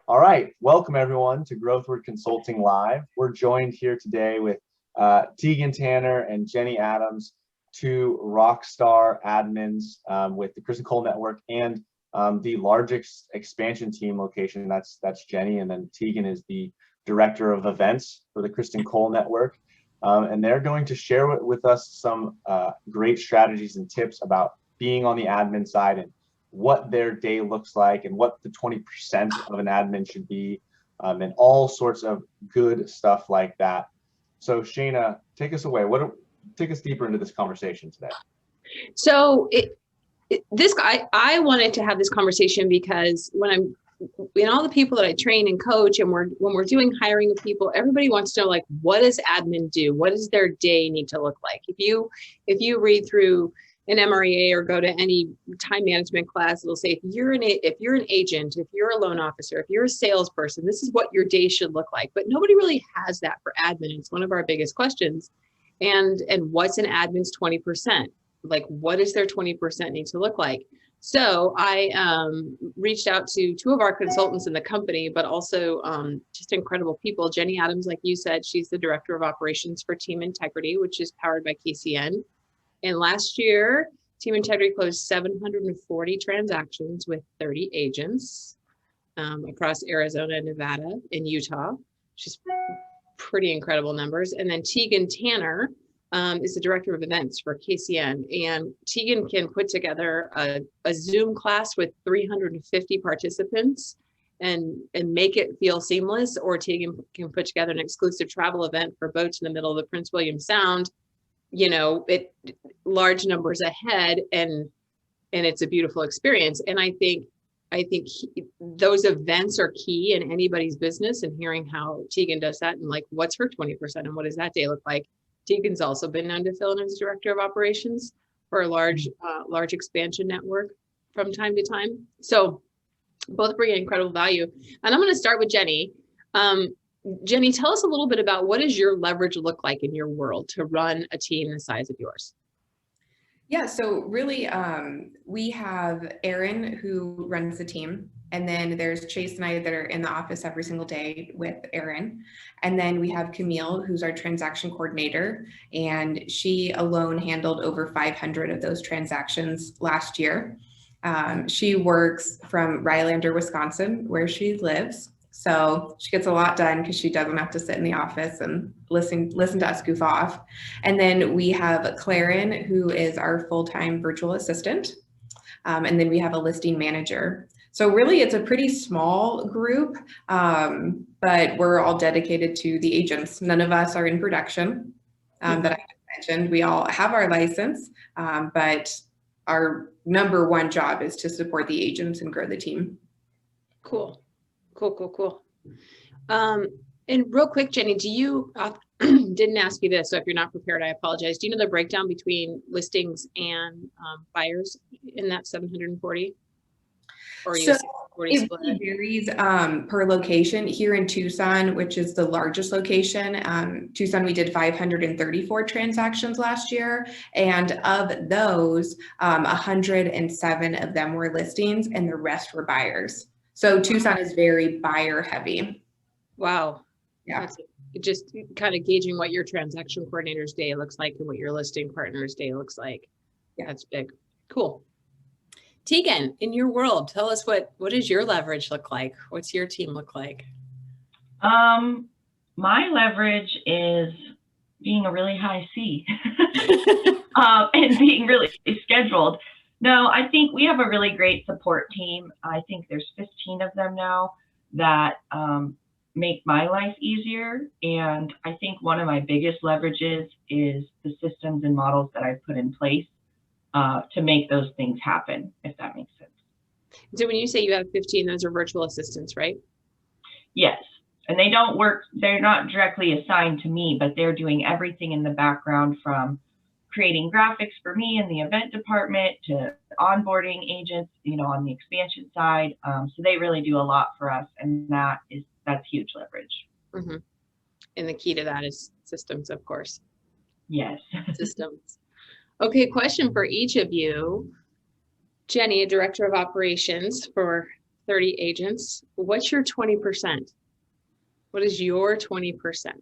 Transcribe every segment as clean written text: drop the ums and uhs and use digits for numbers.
All right, welcome everyone to Growthward Consulting Live. We're joined here today with Teagen Tanner and Jenny Adams, two rock star admins with the Kristan Cole Network and the largest expansion team location. That's Jenny, and then Teagen is the director of events for the Kristan Cole Network. And they're going to share with us some great strategies and tips about being on the admin side and what their day looks like and what the 20% of an admin should be, and all sorts of good stuff like that. So Shayna, take us away. Take us deeper into this conversation today. So I wanted to have this conversation because when all the people that I train and coach, and when we're doing hiring of people, everybody wants to know, like, what does admin do? What does their day need to look like? If you read through an MREA or go to any time management class, it'll say if you're an agent, if you're a loan officer, if you're a salesperson, this is what your day should look like. But nobody really has that for admin. It's one of our biggest questions. And what's an admin's 20%? Like, what does their 20% need to look like? So I reached out to two of our consultants in the company, but also just incredible people. Jenny Adams, like you said, she's the director of operations for Team Integrity, which is powered by KCN. And last year, Team Integrity closed 740 transactions with 30 agents across Arizona, Nevada, and Utah, which is pretty incredible numbers. And then Teagen Tanner is the director of events for KCN. And Teagen can put together a Zoom class with 350 participants and make it feel seamless, or Teagen can put together an exclusive travel event for boats in the middle of the Prince William Sound, large numbers ahead, and it's a beautiful experience. And I think those events are key in anybody's business, and hearing how Teagen does that and like what's her 20% and what does that day look like. Teagen's also been known to fill in as director of operations for a large expansion network from time to time. So both bring incredible value. And I'm going to start with Jenny. Jenny, tell us a little bit about what does your leverage look like in your world to run a team the size of yours? Yeah, so really, we have Aaron, who runs the team, and then there's Chase and I that are in the office every single day with Aaron. And then we have Camille, who's our transaction coordinator, and she alone handled over 500 of those transactions last year. She works from Rylander, Wisconsin, where she lives. So she gets a lot done because she doesn't have to sit in the office and listen to us goof off. And then we have Claren, who is our full-time virtual assistant. And then we have a listing manager. So really it's a pretty small group, but we're all dedicated to the agents. None of us are in production that I mentioned. We all have our license, but our number one job is to support the agents and grow the team. Cool. And real quick, Jenny, do you, didn't ask you this, so if you're not prepared, I apologize. Do you know the breakdown between listings and buyers in that 740? Or so it really varies per location. Here in Tucson, which is the largest location, Tucson, we did 534 transactions last year. And of those, 107 of them were listings and the rest were buyers. So Tucson is very buyer heavy. Wow. Yeah. That's just kind of gauging what your transaction coordinator's day looks like and what your listing partner's day looks like. Yeah. That's big. Cool. Teagen, in your world, tell us what does your leverage look like? What's your team look like? My leverage is being a really high C and being really scheduled. No, I think we have a really great support team. I think there's 15 of them now that make my life easier. And I think one of my biggest leverages is the systems and models that I've put in place to make those things happen, if that makes sense. So when you say you have 15, those are virtual assistants, right? Yes. And they don't work, they're not directly assigned to me, but they're doing everything in the background, from creating graphics for me in the event department to onboarding agents, on the expansion side. So they really do a lot for us, and that's huge leverage. Mm-hmm. And the key to that is systems, of course. Yes. Systems. Okay, question for each of you. Jenny, a director of operations for 30 agents. What's your 20%? What is your 20%?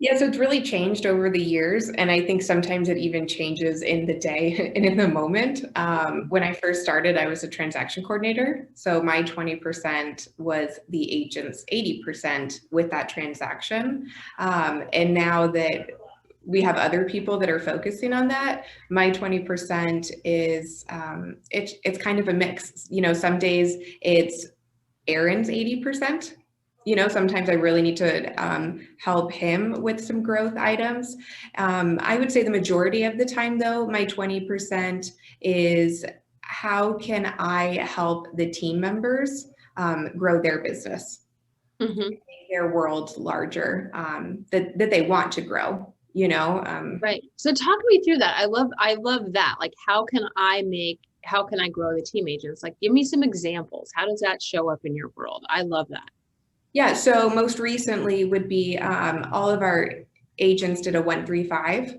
Yeah, so it's really changed over the years. And I think sometimes it even changes in the day and in the moment. When I first started, I was a transaction coordinator. So my 20% was the agent's 80% with that transaction. And now that we have other people that are focusing on that, my 20% is, it's kind of a mix. You know, some days it's Aaron's 80%. You know, sometimes I really need to help him with some growth items. I would say the majority of the time, though, my 20% is how can I help the team members grow their business, make their world larger, that they want to grow, you know? Right. So talk me through that. I love that. Like, how can I grow the team agents? Like, give me some examples. How does that show up in your world? I love that. Yeah, so most recently would be all of our agents did a 135,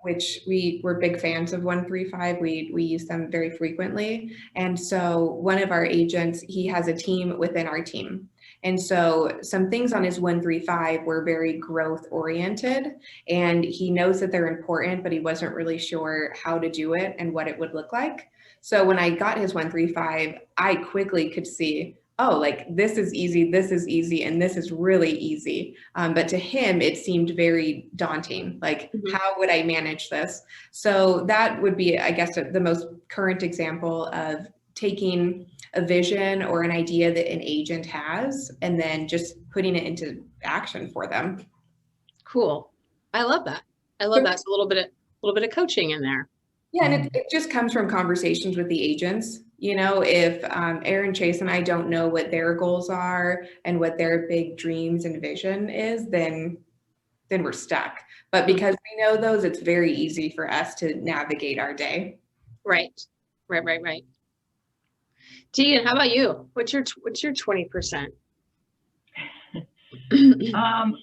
which we're big fans of 135. We use them very frequently. And so one of our agents, he has a team within our team. And so some things on his 135 were very growth oriented, and he knows that they're important, but he wasn't really sure how to do it and what it would look like. So when I got his 135, I quickly could see, oh, like this is easy, and this is really easy. But to him, it seemed very daunting. Like, how would I manage this? So that would be, I guess, the most current example of taking a vision or an idea that an agent has and then just putting it into action for them. Cool. I love that. I love that. It's a little bit of coaching in there. Yeah, and it just comes from conversations with the agents. You know, if Aaron, Chase, and I don't know what their goals are and what their big dreams and vision is, then we're stuck. But because we know those, it's very easy for us to navigate our day. Right. Teagen, how about you? What's your 20%?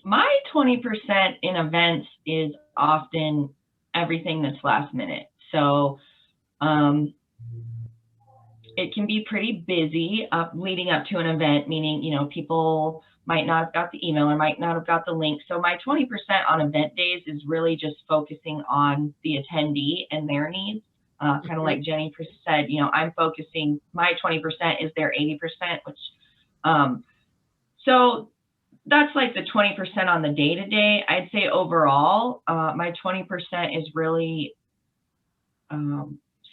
My 20% in events is often everything that's last minute. So it can be pretty busy leading up to an event, meaning, you know, people might not have got the email or might not have got the link. So my 20% on event days is really just focusing on the attendee and their needs. Kind of like Jenny said, you know, I'm focusing, my 20% is their 80%, which, so that's like the 20% on the day-to-day. I'd say overall, my 20% is really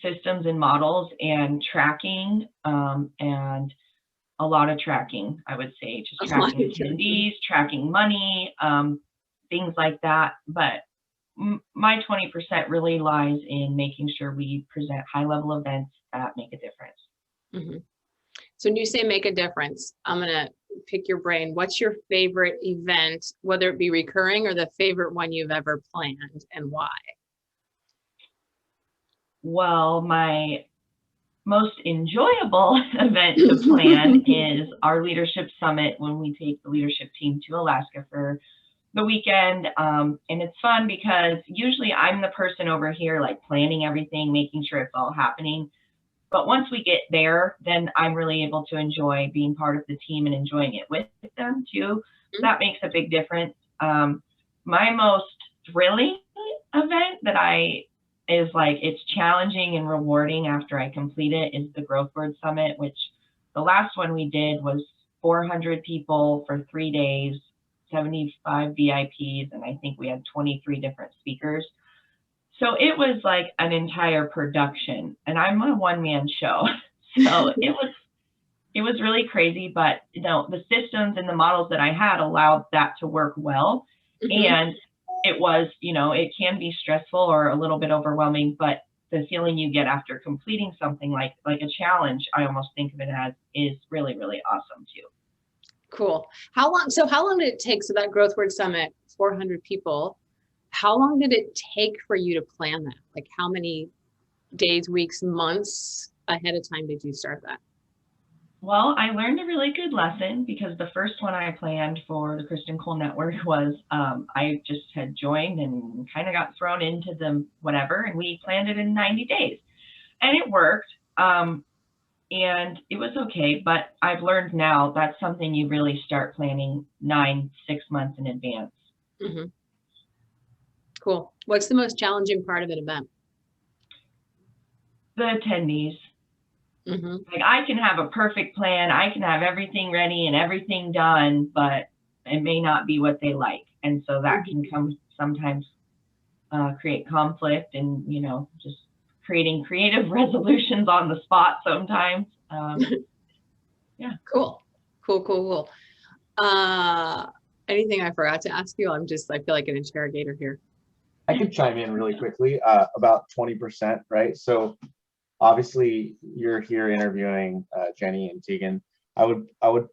systems and models and tracking, and a lot of tracking, I would say, just tracking attendees, tracking money, things like that. But my 20% really lies in making sure we present high-level events that make a difference. So when you say make a difference, I'm going to pick your brain. What's your favorite event, whether it be recurring or the favorite one you've ever planned, and why? Well, my most enjoyable event to plan is our leadership summit, when we take the leadership team to Alaska for the weekend. And it's fun because usually I'm the person over here like planning everything, making sure it's all happening. But once we get there, then I'm really able to enjoy being part of the team and enjoying it with them too. So that makes a big difference. My most thrilling event that is like, it's challenging and rewarding after I complete it, is the Growth Word Summit, which the last one we did was 400 people for 3 days, 75 VIPs, and I think we had 23 different speakers. So it was like an entire production, and I'm a one-man show. So it was really crazy, but you know, the systems and the models that I had allowed that to work well. And it was, you know, it can be stressful or a little bit overwhelming, but the feeling you get after completing something like a challenge, I almost think of it as, is really, really awesome too. Cool. How long did it take? So that Growth Word Summit, 400 people, how long did it take for you to plan that? Like, how many days, weeks, months ahead of time did you start that? Well, I learned a really good lesson, because the first one I planned for the Kristan Cole Network was, I just had joined and kind of got thrown into the whatever, and we planned it in 90 days. And it worked. and it was okay, but I've learned now that's something you really start planning 6 months in advance. Mm-hmm. Cool. What's the most challenging part of an event? The attendees. Mm-hmm. Like, I can have a perfect plan, I can have everything ready and everything done, but it may not be what they like. And so that can come sometimes create conflict, and, you know, just creating creative resolutions on the spot sometimes. Yeah. Cool. Anything I forgot to ask you? I feel like an interrogator here. I could chime in really quickly, about 20%, right? So obviously you're here interviewing Jenny and Teagen. I would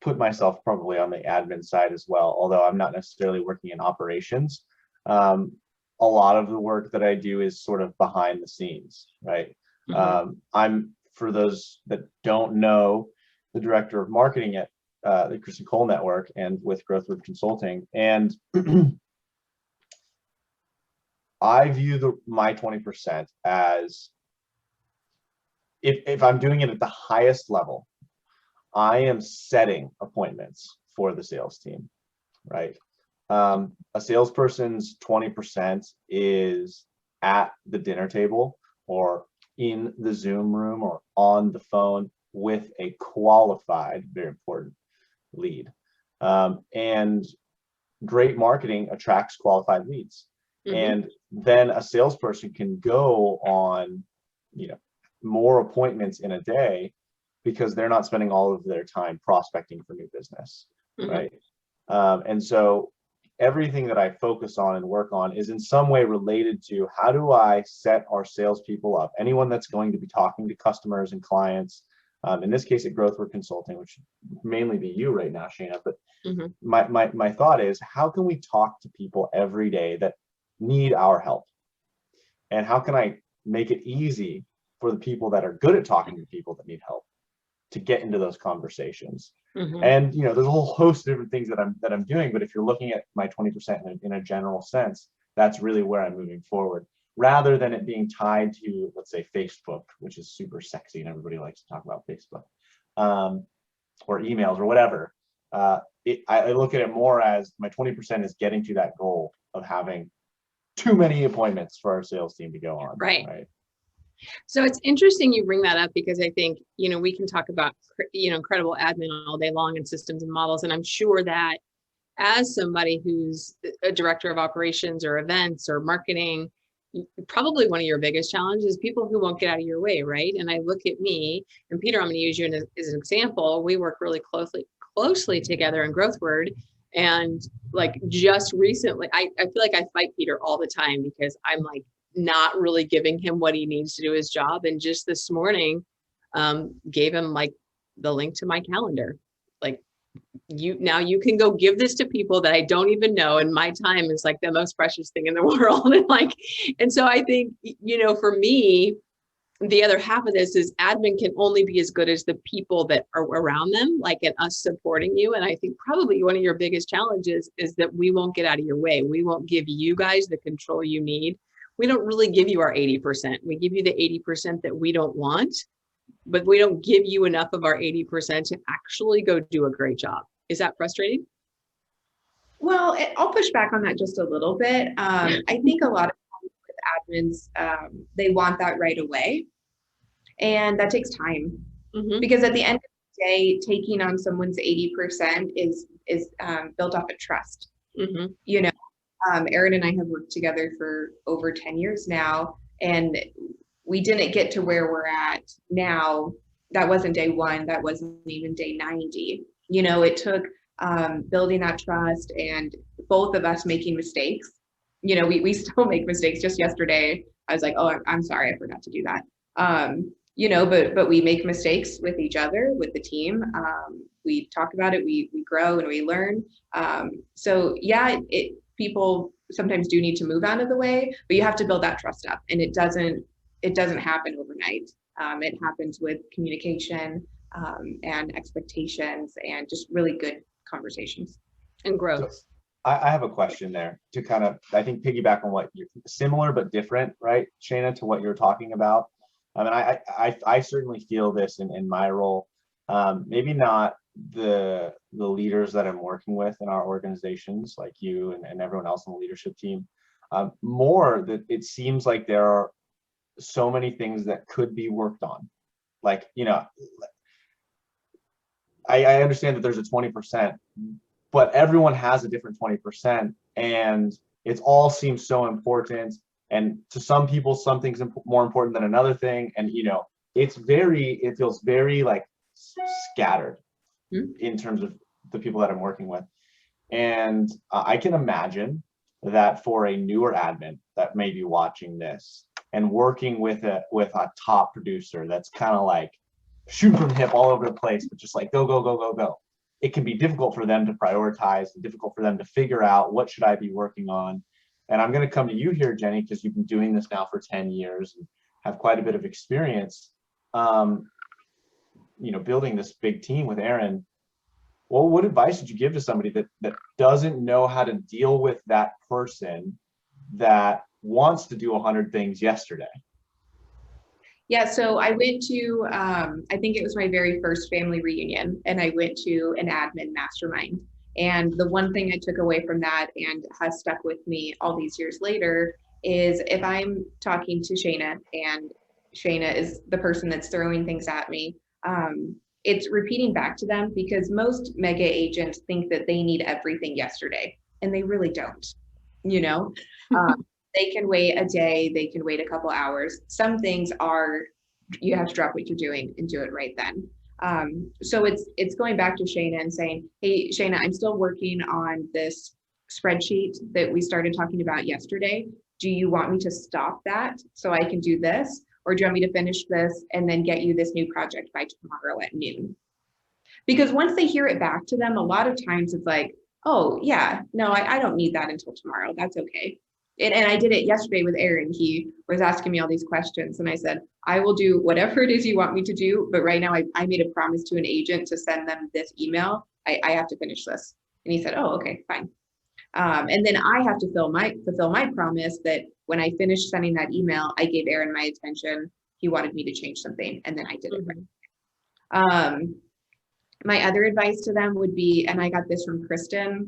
put myself probably on the admin side as well, although I'm not necessarily working in operations. A lot of the work that I do is sort of behind the scenes, right? I'm, for those that don't know, the director of marketing at the Kristan Cole Network and with Growthward Consulting. And I view my 20% as, if I'm doing it at the highest level, I am setting appointments for the sales team, right? A salesperson's 20% is at the dinner table or in the Zoom room or on the phone with a qualified, very important lead. And great marketing attracts qualified leads. And then a salesperson can go on, you know, more appointments in a day because they're not spending all of their time prospecting for new business, right? And so everything that I focus on and work on is in some way related to how do I set our salespeople up, anyone that's going to be talking to customers and clients, in this case at Growthward Consulting, which mainly be you right now, Shayna, but my thought is, how can we talk to people every day that need our help? And how can I make it easy for the people that are good at talking to people that need help to get into those conversations? And, you know, there's a whole host of different things that I'm doing, but if you're looking at my 20% in a general sense, that's really where I'm moving forward, rather than it being tied to, let's say, Facebook, which is super sexy and everybody likes to talk about Facebook, or emails or whatever. I look at it more as my 20% is getting to that goal of having too many appointments for our sales team to go on. Right. So it's interesting you bring that up, because I think, you know, we can talk about, you know, incredible admin all day long and systems and models. And I'm sure that as somebody who's a director of operations or events or marketing, probably one of your biggest challenges is people who won't get out of your way, right? And I look at me and Peter, I'm going to use you as an example. We work really closely together in Growthward. And like just recently, I feel like I fight Peter all the time because I'm like not really giving him what he needs to do his job. And just this morning, gave him like the link to my calendar. Like, now you can go give this to people that I don't even know. And my time is like the most precious thing in the world. And so I think, you know, for me, the other half of this is admin can only be as good as the people that are around them, like, and us supporting you. And I think probably one of your biggest challenges is that we won't get out of your way. We won't give you guys the control you need. We don't really give you our 80%. We give you the 80% that we don't want, but we don't give you enough of our 80% to actually go do a great job. Is that frustrating? Well, I'll push back on that just a little bit. I think a lot of times with admins, they want that right away. And that takes time. Because at the end of the day, taking on someone's 80% is built off of trust. You know, Erin and I have worked together for over 10 years now, and we didn't get to where we're at now. That wasn't day one. That wasn't even day 90. You know, it took building that trust and both of us making mistakes. You know, we still make mistakes. Just yesterday, I was like, oh, I'm sorry, I forgot to do that. You know, but we make mistakes with each other, with the team. We talk about it, we grow and we learn. So yeah, people sometimes do need to move out of the way, but you have to build that trust up, and it doesn't happen overnight. It happens with communication and expectations and just really good conversations and growth. So I have a question there to kind of, I think, piggyback on what you're similar but different, right, Shayna, to what you're talking about. I mean, I certainly feel this in my role. Maybe not the leaders that I'm working with in our organizations, like you and everyone else on the leadership team. More that it seems like there are so many things that could be worked on. Like, you know, I understand that there's a 20%, but everyone has a different 20%, and it all seems so important. And to some people, something's more important than another thing. And, you know, it feels very like scattered in terms of the people that I'm working with. And I can imagine that for a newer admin that may be watching this and working with a top producer that's kind of like shooting from the hip all over the place, but just like go, go, go, go, go. It can be difficult for them to prioritize and difficult for them to figure out what should I be working on. And I'm going to come to you here, Jenny, because you've been doing this now for 10 years and have quite a bit of experience, you know, building this big team with Aaron. Well, what advice would you give to somebody that doesn't know how to deal with that person that wants to do 100 things yesterday? Yeah, so I went to, I think it was my very first family reunion, and I went to an admin mastermind. And the one thing I took away from that and has stuck with me all these years later is if I'm talking to Shayna and Shayna is the person that's throwing things at me, it's repeating back to them, because most mega agents think that they need everything yesterday, and they really don't, you know? They can wait a day, they can wait a couple hours. Some things are, you have to drop what you're doing and do it right then. So it's going back to Shayna and saying, hey, Shayna, I'm still working on this spreadsheet that we started talking about yesterday. Do you want me to stop that so I can do this? Or do you want me to finish this and then get you this new project by tomorrow at noon? Because once they hear it back to them, a lot of times it's like, oh yeah, no, I don't need that until tomorrow. That's okay. And I did it yesterday with Aaron. He was asking me all these questions, and I said, I will do whatever it is you want me to do. But right now I made a promise to an agent to send them this email. I have to finish this. And he said, oh, okay, fine. And then I have to fulfill my promise that when I finished sending that email, I gave Aaron my attention. He wanted me to change something, and then I did it right. My other advice to them would be, and I got this from Kristan,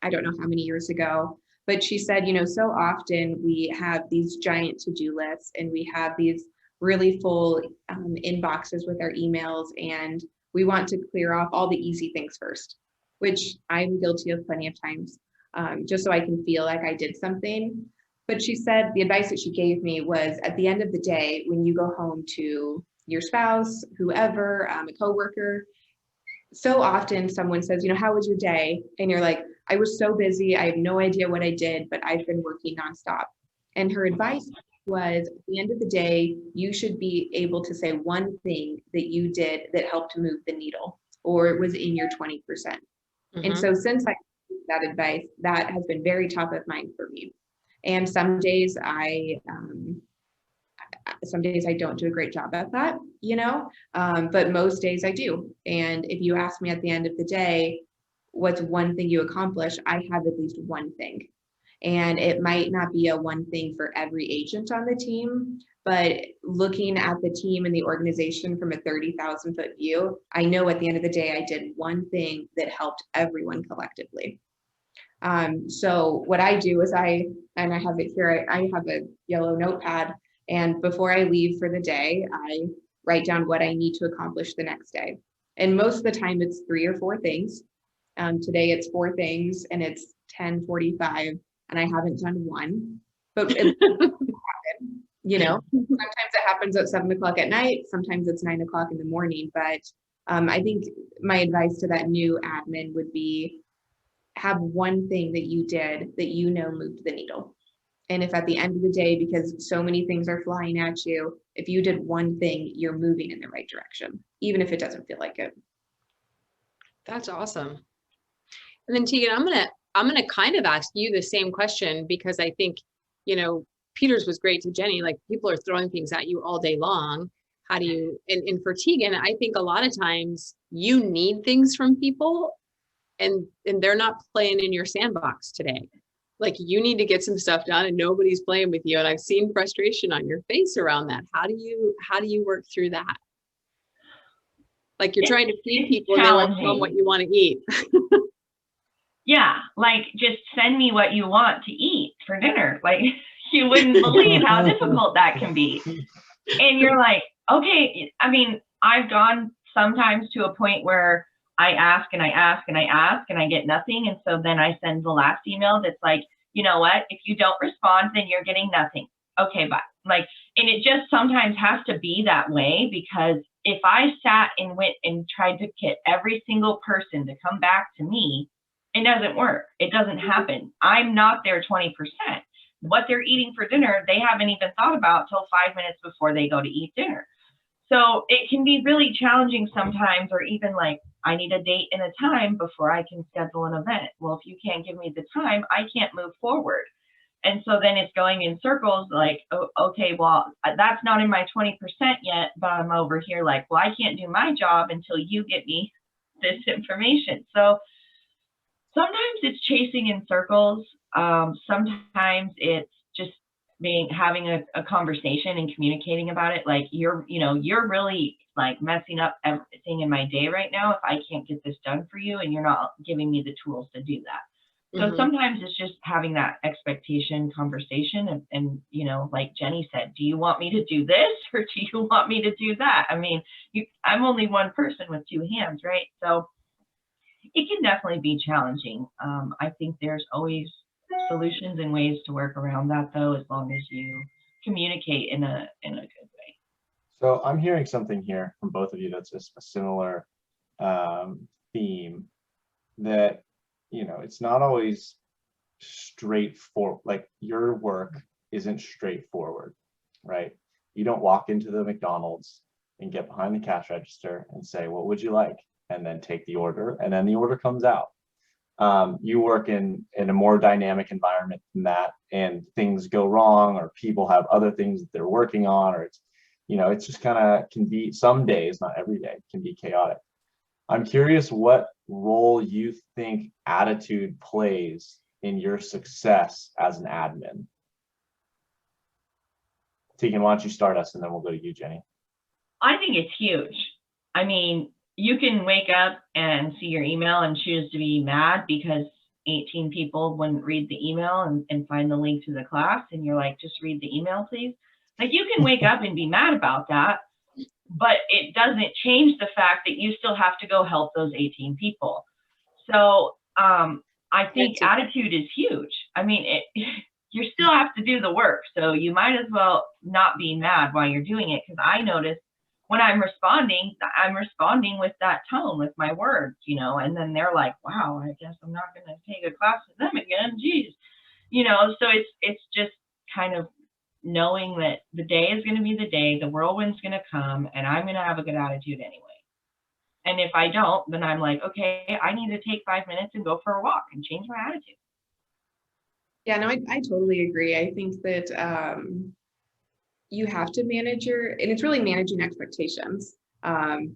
I don't know how many years ago, but she said, you know, so often we have these giant to-do lists and we have these really full inboxes with our emails, and we want to clear off all the easy things first, which I'm guilty of plenty of times, just so I can feel like I did something. But she said the advice that she gave me was, at the end of the day, when you go home to your spouse, whoever, a coworker, so often someone says, you know, how was your day? And you're like, I was so busy. I have no idea what I did, but I've been working nonstop. And her advice was, at the end of the day, you should be able to say one thing that you did that helped to move the needle, or it was in your 20%. And so since I took that advice, that has been very top of mind for me. And some days I don't do a great job at that, you know, but most days I do. And if you ask me at the end of the day, what's one thing you accomplish, I have at least one thing. And it might not be a one thing for every agent on the team, but looking at the team and the organization from a 30,000 foot view, I know at the end of the day, I did one thing that helped everyone collectively. So what I do is I have it here, I have a yellow notepad, and before I leave for the day, I write down what I need to accomplish the next day. And most of the time it's 3 or 4 things. Today it's 4 things and it's 10:45 and I haven't done one, but it happen, you know, sometimes it happens at 7 o'clock at night, sometimes it's 9 o'clock in the morning. But I think my advice to that new admin would be, have one thing that you did that you know moved the needle. And if at the end of the day, because so many things are flying at you, if you did one thing, you're moving in the right direction, even if it doesn't feel like it. That's awesome. And then Teagen, I'm gonna kind of ask you the same question, because I think, you know, Peter's was great to Jenny, like people are throwing things at you all day long. How do you, and for Teagen, I think a lot of times you need things from people and they're not playing in your sandbox today. like you need to get some stuff done and nobody's playing with you. And I've seen frustration on your face around that. How do you work through that? Like you're trying to feed people and they won't tell them what you want to eat. Yeah, like just send me what you want to eat for dinner. Like you wouldn't believe how difficult that can be. And you're like, okay, I mean, I've gone sometimes to a point where I ask and I ask and I ask and I get nothing. And so then I send the last email that's like, you know what, if you don't respond, then you're getting nothing. Okay, bye. Like, and it just sometimes has to be that way, because if I sat and went and tried to get every single person to come back to me, it doesn't work. It doesn't happen. I'm not their 20%. What they're eating for dinner, they haven't even thought about till 5 minutes before they go to eat dinner. So it can be really challenging sometimes, or even like, I need a date and a time before I can schedule an event. Well, if you can't give me the time, I can't move forward. And so then it's going in circles like, oh, okay, well, that's not in my 20% yet, but I'm over here like, well, I can't do my job until you get me this information. So sometimes it's chasing in circles. Sometimes it's just having a conversation and communicating about it. Like you're really like messing up everything in my day right now if I can't get this done for you and you're not giving me the tools to do that. So sometimes it's just having that expectation conversation and like Jenny said, do you want me to do this or do you want me to do that? I mean, I'm only one person with two hands, right? So it can definitely be challenging. I think there's always solutions and ways to work around that, though, as long as you communicate in a good way. So I'm hearing something here from both of you that's just a similar theme, that it's not always straightforward. Like your work isn't straightforward, right? You don't walk into the McDonald's and get behind the cash register and say, what would you like? And then take the order, and then the order comes out. You work in a more dynamic environment than that, and things go wrong, or people have other things that they're working on, or it's just kind of can be, some days, not every day, can be chaotic. I'm curious what role you think attitude plays in your success as an admin. Teagen, why don't you start us, and then we'll go to you, Jenny. I think it's huge. I mean, you can wake up and see your email and choose to be mad because 18 people wouldn't read the email and find the link to the class. And you're like, just read the email, please. Like you can wake up and be mad about that, but it doesn't change the fact that you still have to go help those 18 people. So I think attitude is huge. I mean, you still have to do the work. So you might as well not be mad while you're doing it. Because I noticed when I'm responding with that tone, with my words, and then they're like, wow, I guess I'm not going to take a class with them again. Geez, so it's just kind of knowing that the day is going to be the day, the whirlwind's going to come, and I'm going to have a good attitude anyway. And if I don't, then I'm like, okay, I need to take 5 minutes and go for a walk and change my attitude. Yeah, no, I totally agree. I think that you have to manage and it's really managing expectations,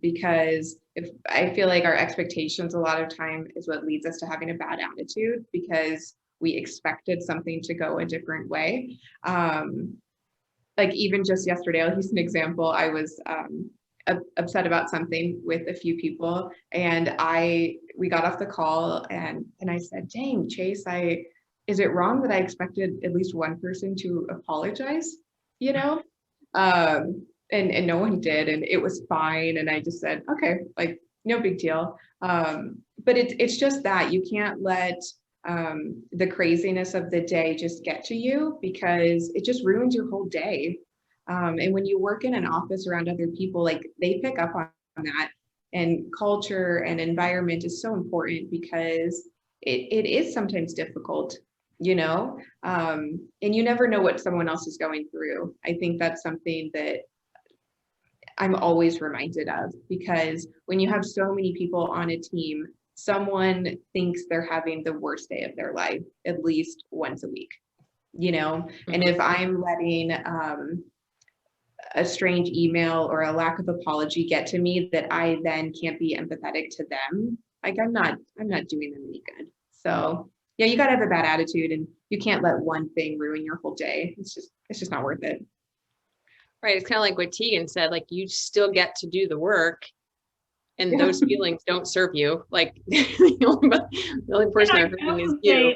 because if I feel like our expectations a lot of time is what leads us to having a bad attitude, because we expected something to go a different way. Like even just yesterday, I'll use an example. I was upset about something with a few people, and we got off the call and I said, dang, Chase, is it wrong that I expected at least one person to apologize? And no one did, and it was fine. And I just said, okay, like no big deal. But it's just that you can't let the craziness of the day just get to you, because it just ruins your whole day. And when you work in an office around other people, like they pick up on that, and culture and environment is so important, because it is sometimes difficult, and you never know what someone else is going through. I think that's something that I'm always reminded of, because when you have so many people on a team, someone thinks they're having the worst day of their life at least once a week, and if I'm letting a strange email or a lack of apology get to me that I then can't be empathetic to them, like I'm not doing them any good. So yeah, you got to have a bad attitude, and you can't let one thing ruin your whole day. It's just not worth it. Right. It's kind of like what Teagan said, like you still get to do the work and those feelings don't serve you. Like the only person they're hurting is you.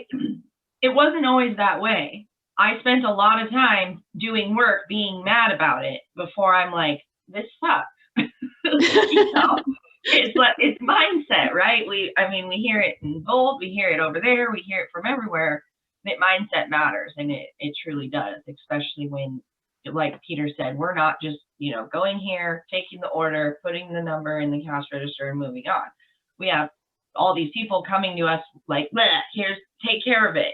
It wasn't always that way. I spent a lot of time doing work being mad about it before I'm like, this sucks. You know, it's mindset, right? We hear it in Bold, we hear it over there, we hear it from everywhere. That mindset matters, and it truly does, especially when, like Peter said, we're not just, going here, taking the order, putting the number in the cash register and moving on. We have all these people coming to us like, here's, take care of it,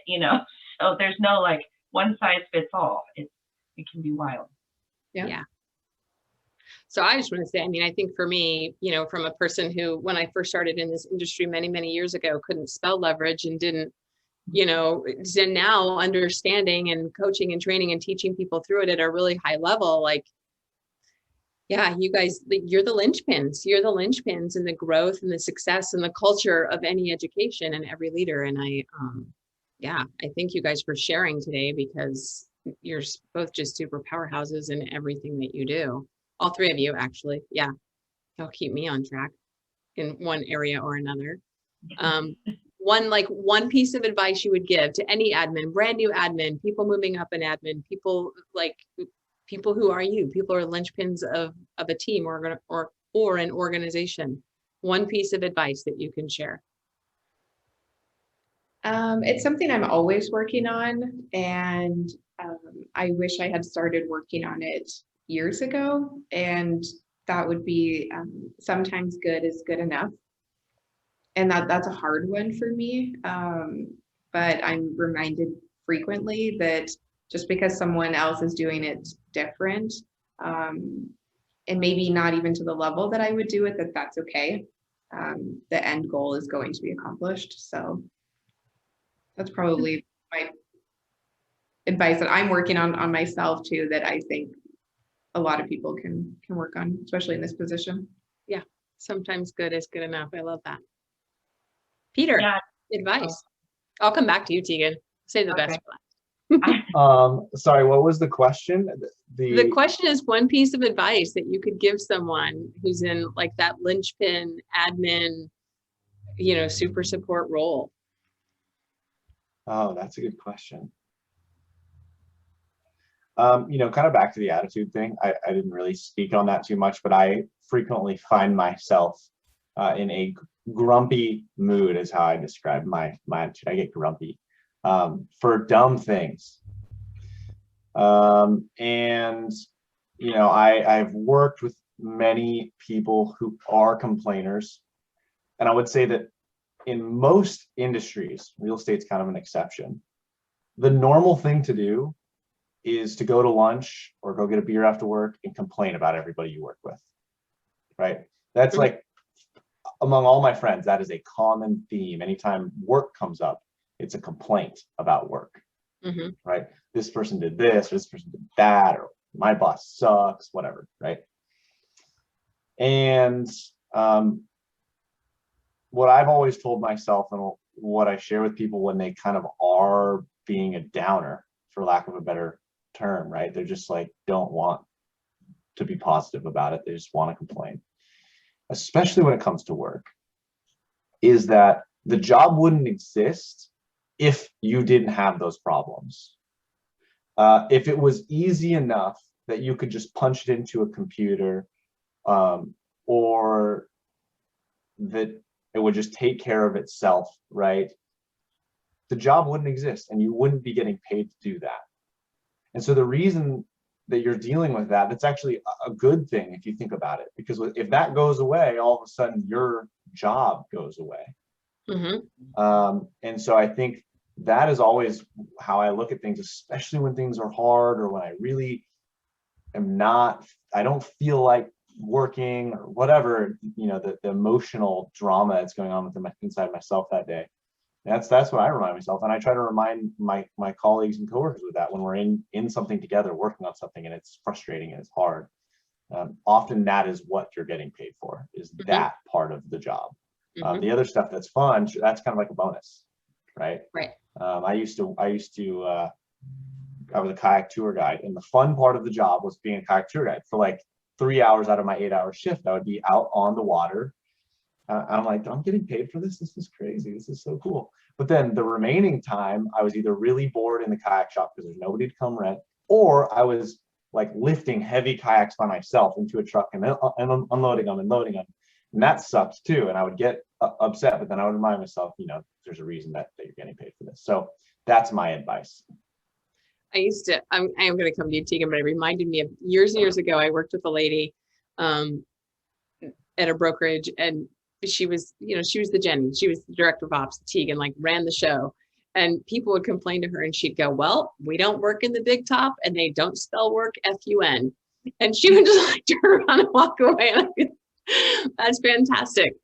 So there's no like one size fits all. It can be wild. Yeah. So I just want to say, I think for me, from a person who, when I first started in this industry many, many years ago, couldn't spell leverage and didn't, and now understanding and coaching and training and teaching people through it at a really high level, like, yeah, you guys, you're the linchpins. You're the linchpins in the growth and the success and the culture of any education and every leader. And I thank you guys for sharing today, because you're both just super powerhouses in everything that you do. All three of you, actually. Yeah. They'll keep me on track in one area or another. One piece of advice you would give to any admin, brand new admin, people moving up in admin, people who are you, people are linchpins of a team or an organization. One piece of advice that you can share. It's something I'm always working on, and I wish I had started working on it years ago, and that would be sometimes good is good enough. And that's a hard one for me. But I'm reminded frequently that just because someone else is doing it different, and maybe not even to the level that I would do it, that's okay. The end goal is going to be accomplished. So that's probably my advice that I'm working on myself too, that I think a lot of people can work on, especially in this position. Yeah. Sometimes good is good enough. I love that. Peter, advice. I'll come back to you, Teagan. Say the best for last. Sorry, what was the question? The question is one piece of advice that you could give someone who's in like that linchpin admin, super support role. Oh, that's a good question. Kind of back to the attitude thing. I didn't really speak on that too much, but I frequently find myself in a grumpy mood, is how I describe my attitude. I get grumpy for dumb things. I've worked with many people who are complainers. And I would say that in most industries, real estate's kind of an exception. The normal thing to do is to go to lunch or go get a beer after work and complain about everybody you work with, right? That's like, among all my friends, that is a common theme. Anytime work comes up, it's a complaint about work, right? This person did this, or this person did that, or my boss sucks, whatever, right? And what I've always told myself, and what I share with people when they kind of are being a downer, for lack of a better term, right? They're just like, don't want to be positive about it. They just want to complain, especially when it comes to work, is that the job wouldn't exist if you didn't have those problems. If it was easy enough that you could just punch it into a computer, or that it would just take care of itself, right? The job wouldn't exist and you wouldn't be getting paid to do that. And so the reason that you're dealing with that, it's actually a good thing if you think about it, because if that goes away, all of a sudden your job goes away. And so I think that is always how I look at things, especially when things are hard, or when I really I don't feel like working, or whatever, the emotional drama that's going on inside myself that day. That's what I remind myself, and I try to remind my colleagues and coworkers with that when we're in something together, working on something, and it's frustrating and it's hard. Often that is what you're getting paid for, is that part of the job. The other stuff that's fun, that's kind of like a bonus. right? Right. I was a kayak tour guide, and the fun part of the job was being a kayak tour guide. For like 3 hours out of my 8-hour shift, I would be out on the water. I'm like, I'm getting paid for this. This is crazy. This is so cool. But then the remaining time, I was either really bored in the kayak shop because there's nobody to come rent, or I was like lifting heavy kayaks by myself into a truck and unloading them and loading them. And that sucks too. And I would get upset, but then I would remind myself, there's a reason that you're getting paid for this. So that's my advice. I am going to come to you, Teagen, but it reminded me of years and years ago, I worked with a lady at a brokerage, and she was the Jenny. She was the director of ops. Teagen like ran the show, and people would complain to her, and she'd go, "Well, we don't work in the big top, and they don't spell work FUN." And she would just like turn around and walk away. And that's fantastic.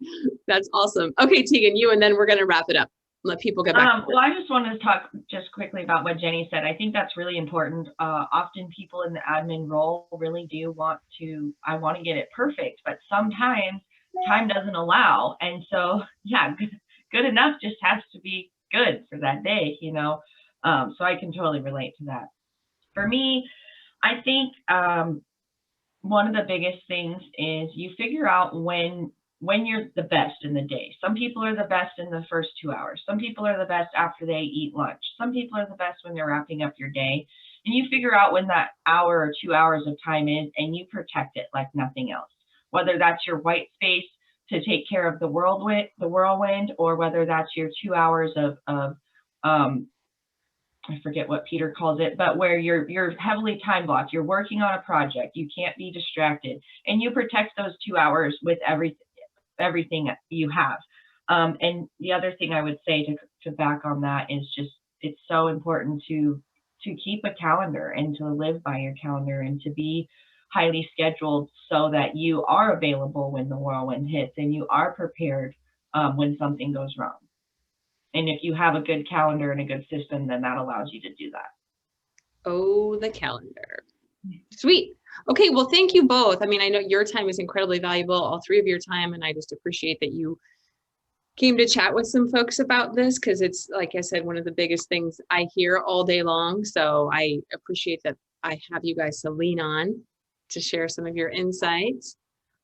That's awesome. Okay, Teagen, you, and then we're going to wrap it up. Let people get back. Well, I just wanted to talk just quickly about what Jenny said. I think that's really important. Often people in the admin role really do want to get it perfect, but sometimes time doesn't allow. And so, yeah, good enough just has to be good for that day, So I can totally relate to that. For me, I think one of the biggest things is you figure out when you're the best in the day. Some people are the best in the first 2 hours. Some people are the best after they eat lunch. Some people are the best when they're wrapping up your day. And you figure out when that hour or 2 hours of time is, and you protect it like nothing else. Whether that's your white space to take care of the whirlwind, or whether that's your 2 hours of I forget what Peter calls it, but where you're heavily time blocked. You're working on a project. You can't be distracted, and you protect those 2 hours with everything you have. And the other thing I would say to back on that is just, it's so important to keep a calendar and to live by your calendar and to be highly scheduled so that you are available when the whirlwind hits and you are prepared when something goes wrong. And if you have a good calendar and a good system, then that allows you to do that. Oh, the calendar. Sweet. Okay, well, thank you both. I mean, I know your time is incredibly valuable, all three of your time, and I just appreciate that you came to chat with some folks about this, because it's, like I said, one of the biggest things I hear all day long. So I appreciate that I have you guys to lean on to share some of your insights.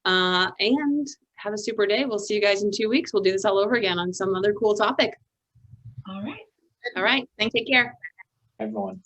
And have a super day. We'll see you guys in 2 weeks. We'll do this all over again on some other cool topic. All right. All right. Take care. Everyone.